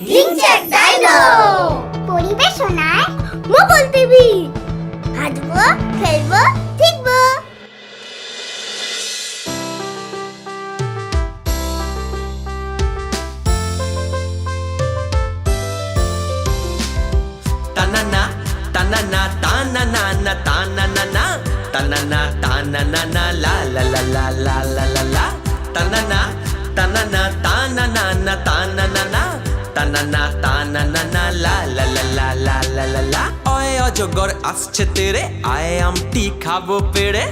রিংচেক dino পরিবেশনায় Mughal TV. হাঁটবো, খেলবো, শিখবো। তানানা তানানা তানানা তানানা তানানা তানানা লা লা লা লা লা লা লা লা তানানা তানানা তানানা তানানা তানানা তানানা লা লা লা লা লা লা লা লা ওই অজগর আসছে তেরে আয় আমটি খাবো পেড়ে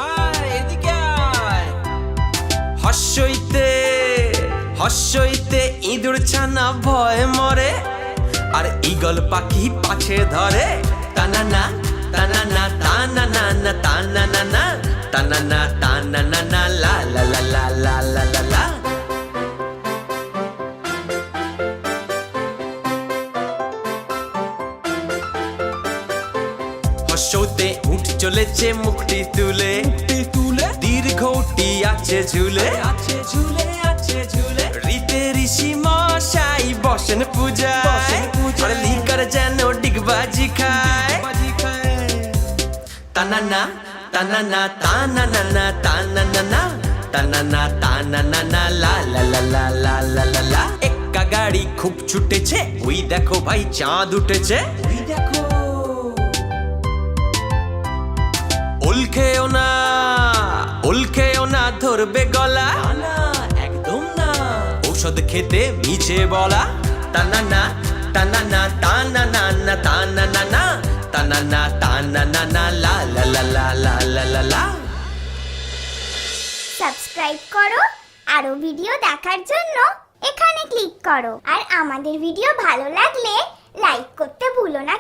আয় এদিকে আয় হস্যইতে ইঁদুর ছানা ভয় মরে আর ঈগল পাখি পাছে ধরে তানানা তানানা তানানা তানানা তানানা তানানা লা লা লা লা লা লা লা লা হস্যতে উঠ চলেছে মুখটি তুলে দীর্ঘটি আছে ঝুলে রীতে ঋষি মশাই বসেন পূজা আর লিকার যেন ডিগবাজি খায় তানানা তানানা তানানা তানানা তানানা তানানা লা লা লা লা লা লা লা লা একা গাড়ি খুব ছুটেছে ওই দেখো ভাই চাঁদ উঠেছে ওই দেখো ওল খেও না ধরবে গলা একদম না ঔষধ খেতে মিছে বলা তানানা তানানা তানানা তানানা তানানা তানানা লা লা লা লা লা লা লা লা সাবস্ক্রাইব করো, আরো ভিডিও দেখার জন্য এখানে ক্লিক করো। আর আমাদের ভিডিও ভালো লাগলে লাইক করতে ভুলো না।